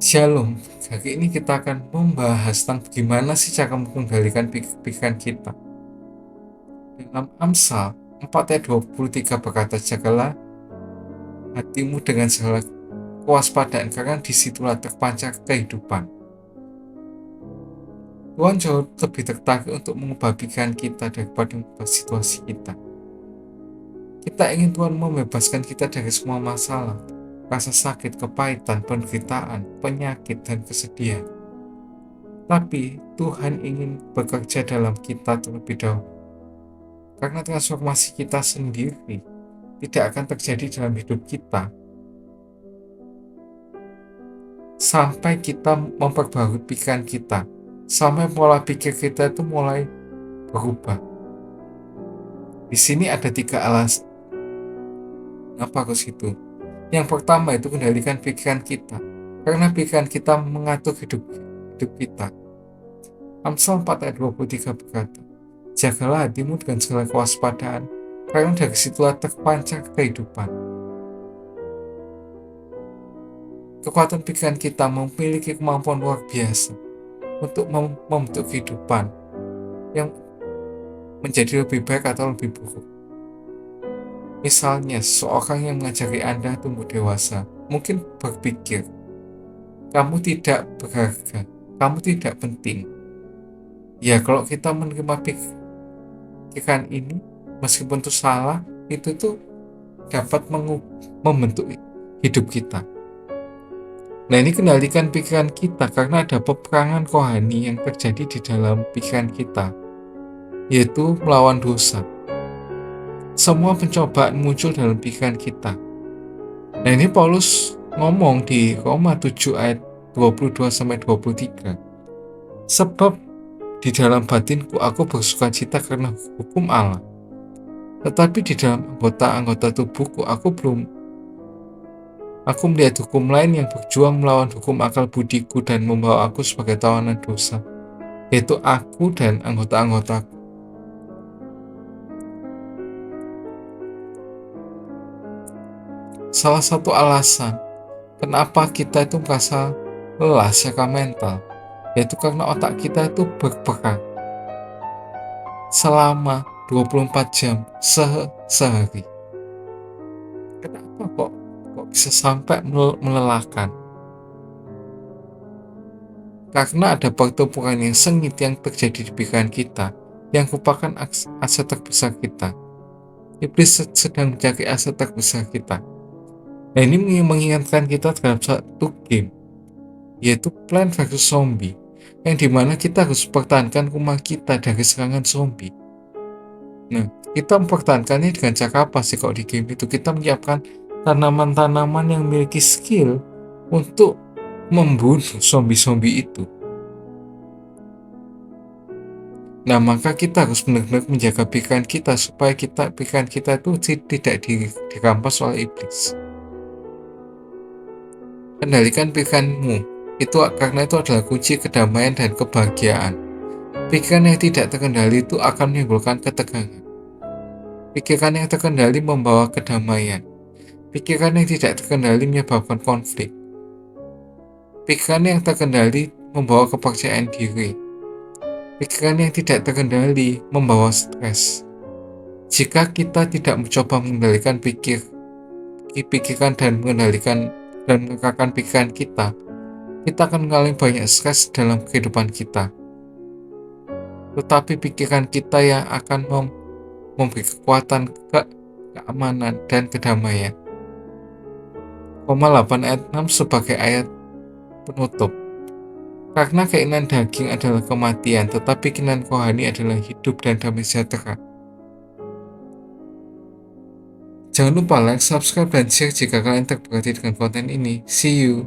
Shalom, kali ini kita akan membahas tentang bagaimana sih cara mengendalikan pikiran kita. Dalam Amsal 4 ayat 23 berkata, jagalah hatimu dengan segala kewaspadaan, karena disitulah terpancar kehidupan. Tuhan jauh lebih tertarik untuk mengubah pikiran kita daripada mengubah situasi kita. Kita ingin Tuhan membebaskan kita dari semua masalah, rasa sakit, kepahitan, penderitaan, penyakit, dan kesedihan. Tapi Tuhan ingin bekerja dalam kita terlebih dahulu. Karena transformasi kita sendiri tidak akan terjadi dalam hidup kita sampai kita memperbarui pikiran kita, sampai pola pikir kita itu mulai berubah. Di sini ada 3 alasan kenapa harus itu. Yang pertama itu kendalikan pikiran kita, karena pikiran kita mengatur hidup kita. Amsal 4 ayat 23 berkata, jagalah hatimu dengan segala kewaspadaan, karena dari situlah terpancar kehidupan. Kekuatan pikiran kita memiliki kemampuan luar biasa untuk membentuk kehidupan yang menjadi lebih baik atau lebih buruk. Misalnya, seorang yang mengajari Anda tumbuh dewasa mungkin berpikir, kamu tidak berharga, kamu tidak penting. Ya, kalau kita menerima pikiran ini, meskipun itu salah, itu tuh dapat membentuk hidup kita. Nah, ini kendalikan pikiran kita karena ada peperangan rohani yang terjadi di dalam pikiran kita, yaitu melawan dosa. Semua pencobaan muncul dalam pikiran kita. Nah, ini Paulus ngomong di Roma 7 ayat 22-23. Sebab di dalam batinku aku bersukacita karena hukum Allah, tetapi di dalam anggota-anggota tubuhku Aku melihat hukum lain yang berjuang melawan hukum akal budiku dan membawa aku sebagai tawanan dosa, yaitu aku dan anggota-anggotaku. Salah satu alasan kenapa kita itu merasa lelah secara mental, yaitu karena otak kita itu berperang selama 24 jam sehari. Kenapa kok bisa sampai melelahkan? Karena ada pertempuran yang sengit yang terjadi di pikiran kita, yang merupakan aset terbesar kita. Iblis sedang mencari aset terbesar kita. Nah, ini mengingatkan kita terhadap satu game, yaitu Plant vs Zombie, yang dimana kita harus pertahankan rumah kita dari serangan zombie. Nah, kita mempertahankannya dengan cara apa sih? Kalau di game itu kita menyiapkan tanaman-tanaman yang memiliki skill untuk membunuh zombie-zombie itu. Nah, maka kita harus benar-benar menjaga pikiran kita supaya pikiran kita itu tidak dirampas oleh iblis. Kendalikan pikiranmu, karena itu adalah kunci kedamaian dan kebahagiaan. Pikiran yang tidak terkendali itu akan menimbulkan ketegangan. Pikiran yang terkendali membawa kedamaian. Pikiran yang tidak terkendali menyebabkan konflik. Pikiran yang terkendali membawa kepercayaan diri. Pikiran yang tidak terkendali membawa stres. Jika kita tidak mencoba mengendalikan pikiran dan mengendalikan pikiran kita akan mengalami banyak stres dalam kehidupan kita. Tetapi pikiran kita yang akan memberi kekuatan, keamanan, dan kedamaian. Roma 8 ayat 6 sebagai ayat penutup. Karena keinginan daging adalah kematian, tetapi keinginan rohani adalah hidup dan damai sejahtera. Jangan lupa like, subscribe, dan share jika kalian terberkati dengan konten ini. See you!